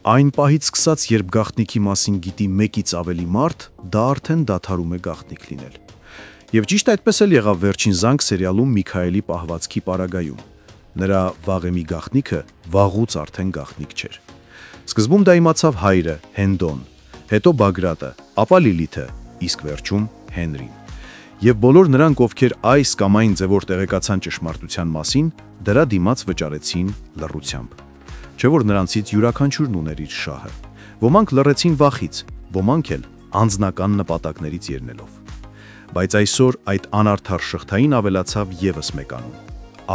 Այն պահից սկսած, երբ գաղտնիքի մասին գիտի մեկից ավելի մարդ, դա արդեն դադարում է գաղտնիք լինել։ Եվ ճիշտ այդպես էլ եղավ Վերջին զանգ սերիալում Միքայելի պահվածքի պարագայում։ Նրա վաղեմի գաղտնիքը վաղուց արդեն գաղտնիք չէր։ Սկզբում դա իմացավ հայրը, Հենդոն, հետո Բագրատը, ապա Լիլիթը, իսկ վերջում Հենրին։ Եվ բոլոր նրանք, ովքեր այս կամ այն ձևով տեղեկացան ճշմարտության մասին, դրա դիմաց վճարեցին լռությամբ։ Չէ որ նրանցից յուրաքանչյուրն ուներ իր շահը։ Ոմանք լռեցին վախից, ոմանք էլ անձնական նպատակներից ելնելով։ Բայց այսօր այդ անարդար շղթային ավելացավ ևս մեկ անուն՝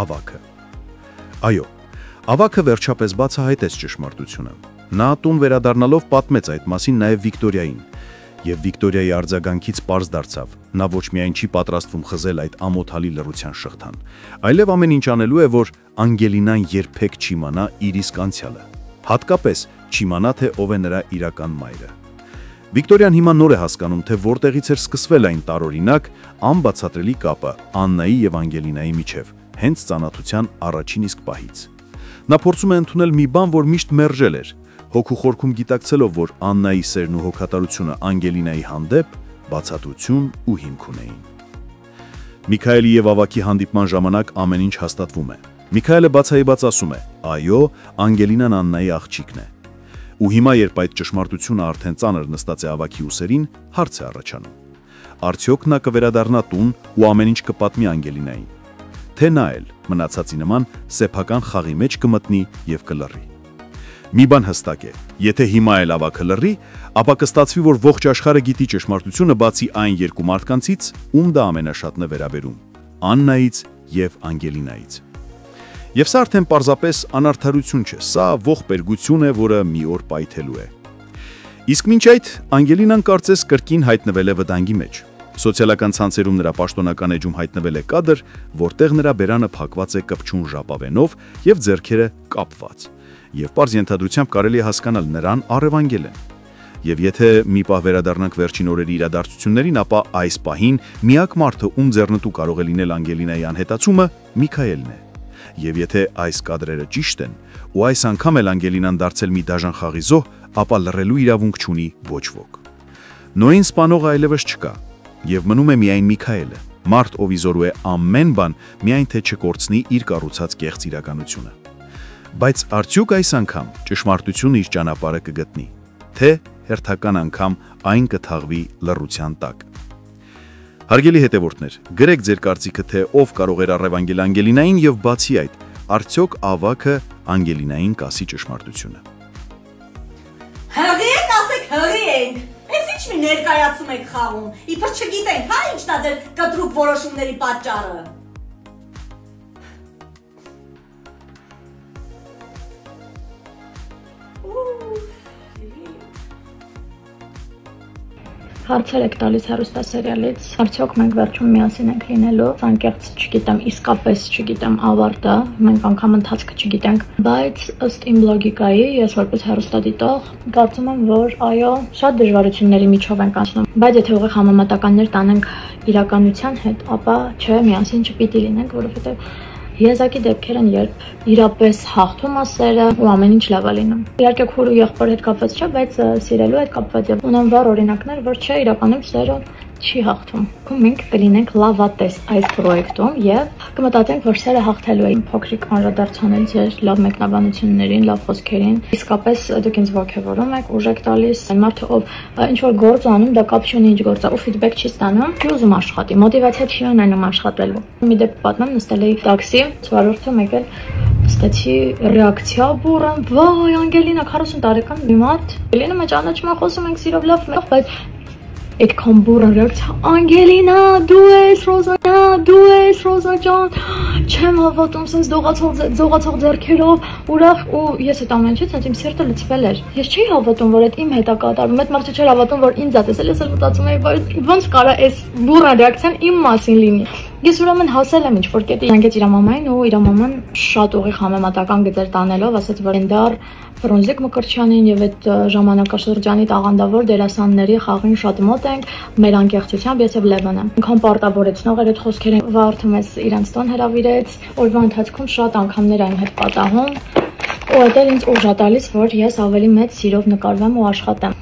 ավագը։ Այո, ավագը վերջապես բացահայտեց ճշմարտությունը։ Նա տուն վերադառնալով պատմեց այդ մասին նաև Վիկտորիային, եւ Վիկտորիայի արձագանքից պարզ դարձավ, նա ոչ միայն չի պատրաստվում խզել այդ ամոթալի լռության շղթան, այլև ամեն ինչ անելու է, որ Անգելինան երբեք չիմանա իր իսկ անցյալը, հատկապես չիմանա, թե ով է նրա իրական մայրը։ Վիկտորիան հիմա նոր է հասկանում, թե որտեղից էր սկսվել այն տարօրինակ, անբացատրելի կապը Աննայի եւ Անգելինայի միջև, հենց ծանոթության առաջին իսկ պահից։ Նա փորձում է ընդունել մի բան, որ միշտ մերժել էր, հոգու խորքում գիտակցելով, որ Աննայի սերն ու հոգատարությունը Անգելինայի հանդեպ բացատրություն ու հիմք ունեին։ Միքայելի եւ ավագի հանդիպման ժամանակ ամեն ինչ հաստատվում է։ Միքայելը բացայբաց ասում է. այո, Անգելինան Աննայի աղջիկն է։ Ու հիմա, երբ այդ ճշմարտությունը արդեն ծանր նստած է ավագի ուսերին, հարց է առաջանում. արդյոք նա կվերադառնա տուն ու ամեն ինչ կպատմի Անգելինային, թե նա էլ մնացածի նման սեփական խաղի մեջ կմտնի եւ կլռի։ Մի բան հստակ է, եթե հիմա էլ ավագը լռի, ապա կստացվի, որ ողջ աշխարհը գիտի ճշմարտությունը բացի այն երկու մարդկանցից, ում դա ամենաշատն է վերաբերում՝ Աննայից եւ Անգելինայից։ Եվ սա արդեն պարզապես անարդարություն չէ, սա ողբերգություն է, որը մի օր պայթելու է։ Իսկ մինչ այդ Անգելինան կարծես կրկին հայտնվել է վտանգի մեջ։ Սոցիալական ցանցերում նրա պաշտոնական էջում հայտնվել է կադր, որտեղ նրա բերանը փակված է կպչուն ժապավենով եւ ձեռքերը կապված։ Եվ պարզ ենթադրությամբ կարելի է հասկանալ նրան առևանգել են։ Եվ եթե մի պահ վերադառնանք վերջին օրերի իրադարձություններին, ապա այս պահին միակ մարդը, ում ձեռնտու կարող է լինել Անգելինայի անհետացումը, Միքայելն է։ Եվ եթե այս կադրերը ճիշտ են, ու այս անգամ էլ Անգելինան դարձել մի դաժան խաղի զոհ, ապա լռելու իրավունք չունի ոչ ոք։ Նոյին սպանողը այլևս չկա, եւ մնում է միայն Միքայելը, մարդ, ով իզորու է ամեն բան, միայն թե չկորցնի իր կառուցած կեղծ իրականությունը։ Բայց արդյոք այս անգամ ճշմարտությունը իր ճանապարհը կգտնի, թե հերթական անգամ այն կթաղվի լռության տակ։ Հարգելի հետևորդներ, գրեք ձեր կարծիքը, թե ով կարող էր առևանգել Անգելինային եւ բացի այդ, արդյոք ավագը Անգելինային կասի ճշմարտությունը։ Հղի եք, ասեք հղի ենք։ Էս ինչ մի ներկայացում եք խաղում։ Իբր չգիտենք, հա ինչն է ձեր կտրուկ որոշումների պատճառը։ Հարցեր եք տալիս հեռուստասերիալից, արդյոք մենք վերջում միասին ենք լինելու, անկեղծ չգիտեմ, իսկապես չգիտեմ ավարտը, մենք անգամ ընթացքը չգիտենք, բայց ըստ իմ լոգիկայի, ես որպես հեռուստադիտող, կարծում եմ, որ այո, շատ դժվարությունների միջով ենք անցնում, բայց եթե ուղիղ համեմատականներ տանենք իրականության հետ, ապա չէ, միասին չպիտի լինենք, որովհետև Եզակի դեպքեր են, երբ իրապես հաղթում է սերը ու ամեն ինչ լավ է լինում։ Իհարկե քուր ու եղբոր հետ կապված չէ, բայց սիրելու հետ կապված է։ Ունեմ վառ օրինակներ, որ չէ, իրականում սերը չի հաղթում։ Մենք կլինենք լավատես այս պրոյեկտում եւ կմտածենք, որ սերը հաղթելու է։ Փոքրիկ անդրադարձանել ձեր լավ մեկնաբանություններին, լավ խոսքերին։ Իսկապես դուք ինձ ողջևորում եք, ուժ եք տալիս։ Այն մարդը, ով ինչ որ գործ անում, դա կապ չունի ինչ գործ է, ու ֆիդբեք չի ստանում, չի ուզում աշխատի, մոտիվացիա չի ունենում աշխատելու։ Մի դեպք պատմեմ, նստել էի տաքսի, վարորդը մեկ էլ ստացի ռեակցիա բուրըն, վայ, Անգելինա 40 տարեկան մի մարդ, Անգելինա մեջ ճանաչում ենք, խոսում ենք սիրով լավ, բայց այդքան բուրըն ռեակցիա, Անգելինա, դու ես Ռոզա ջան, չեմ հավատում, sense դողացող ձեռքերով, ուրախ ու ես այդ ամեն ինչից ինձ սիրտը լցվել էր։ Ես չի հավատում, որ այդ իմ հետ է կատարվում, այդ մարդը չէր հավատում, որ ինձ է տեսել, ես էլ մտածում էի, բայց ոնց կարա այս բուրըն ռեակցիան իմ մասին լինի։ Ես ուրեմն հասել եմ ինչ-որ կետի, հանգեց իր մամային ու իր մաման շատ ուղիղ համեմատական գծեր տանելով, ասաց, որ Էնդար Ֆրոնզիկ Մկրտչյանին եւ այդ ժամանակաշրջանի տաղանդավոր դերասանների խաղին շատ մոտ ենք, մեր անկեղծությամբ ես եւ Լևոնը։ Ինքան պարտավորեցնող էր այդ խոսքերը, վարդում ես իրանց տուն հրավիրեց, օրվա ընթացքում շատ անգամներ այն հետ պատահում։ Ու այդ էլ ինձ ուժ է տալիս, որ ես ավելի մեծ սիրով նկարվեմ ու աշխատեմ։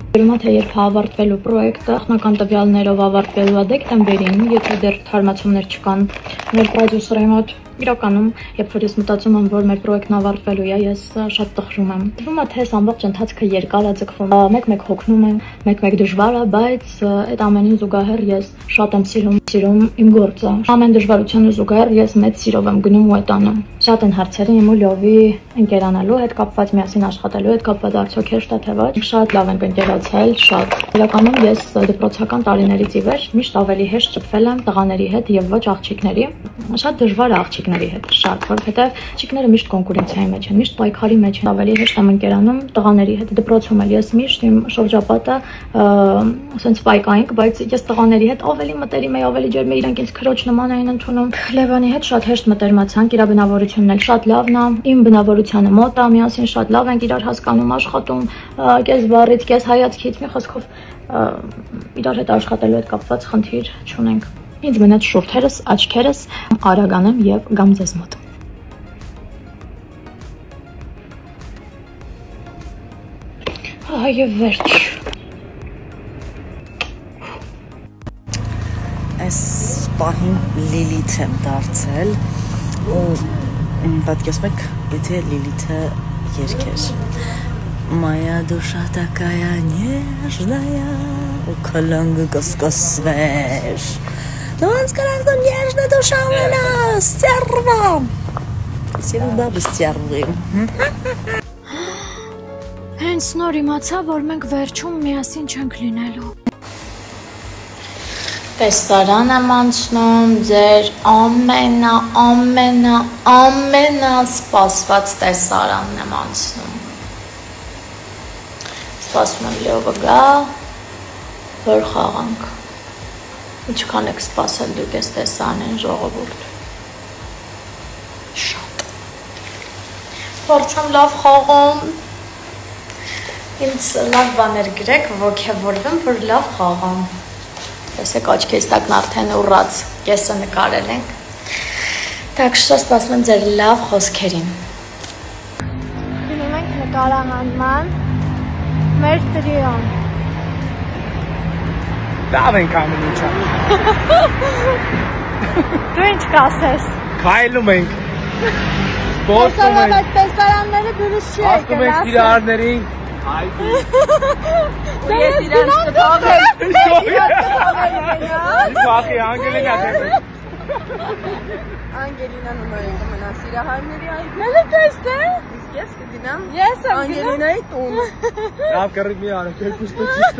Երևում է, թե երբ ավարտվելու պրոյեկտը, նախնական տվյալներով ավարտվելու է դեկտեմբերին, եթե դեռ թարմացումներ չկան մեր պրոդյուսերի մոտ, իրականում, երբ որ ես մտածում եմ, որ մեր պրոյեկտն ավարտվելու է, ես շատ տխրում եմ։ Թվում է, թե այս ամբողջ ընթացքը երկար է ձգվում, մեկ-մեկ հոգնում եմ, մեկ-մեկ դժվար է, բայց այդ ամենին զուգահեռ ես շատ եմ սիրում իմ գործը։ Ամեն դժվարությանը զուգահեռ ես մեծ սիրով եմ գնում ու այդ անում։ Շատ են հարցերը իմ ու Լյովի ընկերանալու հետ կապված, միասին աշխատելու հետ կապված, արդյոք հեշտ է թե ոչ։ Շատ լավ ենք ընկերացել, շատ։ Իրականում ես դպրոցական տարիներից ի վեր միշտ ավելի հեշտ շփվել եմ տղաների հետ եւ ոչ աղջիկների։ Շատ դժվար է աղջիկների հետ, շատ, որովհետեւ աղջիկները միշտ կոնկուրենցիայի մեջ են, միշտ պայքարի մեջ են, ավելի հեշտ եմ ընկերանում տղաների հետ։ Դպրոցում էլ ես միշտ իմ շրջապատը ասենց պայքայինք, բայց ես տղաների հետ ավելի մտերիմ էի, ավելի ջերմ էի, իրենք ինձ քրոջ նման էին ընդունում։ Լևանի հետ շատ հեշտ մտերմացանք, իր բնավորությունն էլ շատ լավն է, իմ բնավորությանը մոտ է, միասին շատ լավ ենք իրար հասկանում, աշխատում, կես բառից, կես հայացքից, մի խոսքով իրար հետ աշխատելու հետ կապված խնդիր չունենք։ Ինձ մնաց շուրթերս, աչքերս, Արագանեմ եւ գամ ձեզ մոտ։ Այո, վերջ։ Այս պահին Լիլիթ եմ դարձել ու պատկերացնում եք, եթե Լիլիթը երգեր Моя душа такая нежная, у колонги каскасвеш. Но он сказал, что нежная душа у меня стерва. Все бабы стервы. Հենց նոր իմացա, որ մենք վերջում միասին չենք լինելու։ Տեսարան եմ անցնում, ձեր ամենասպասված տեսարանն եմ անցնում։ Սպասում եմ Լյովը գա, որ խաղանք։ Ինչքան եք սպասել դուք ես տեսանեն ժողովուրդ։ Շատ։ Փորձեմ լավ խաղում։ Ինձ լավ բաներ գրեք, ոգևորվեմ, որ լավ խաղամ։ Տեսեք աչքերից տակն արդեն ուռած կեսը նկարել ենք։ Так что սպասում եմ ձեր լավ խոսքերին։ Գնում ենք նկարահանման մեր տրիոն։ Լավ ենք անում ինչա։ Դու ինչ կասես։ Քայլում ենք։ Սպորտում ենք։ Այս տեսարանները դուրս չի եկել։ Ասում ենք սիրահարներին։ Այդի։ Ես իրանց կթողեմ։ Բախի Անգելինա դեպի։ Անգելինան ունեն մնա սիրահարների այդի։ Մելը տեսե։ Իսկ ես կգնամ։ Ես եմ գնում։ Անգելինայի տուն։ Լավ կռիվ մի արեք, երկուս տոճիշտ։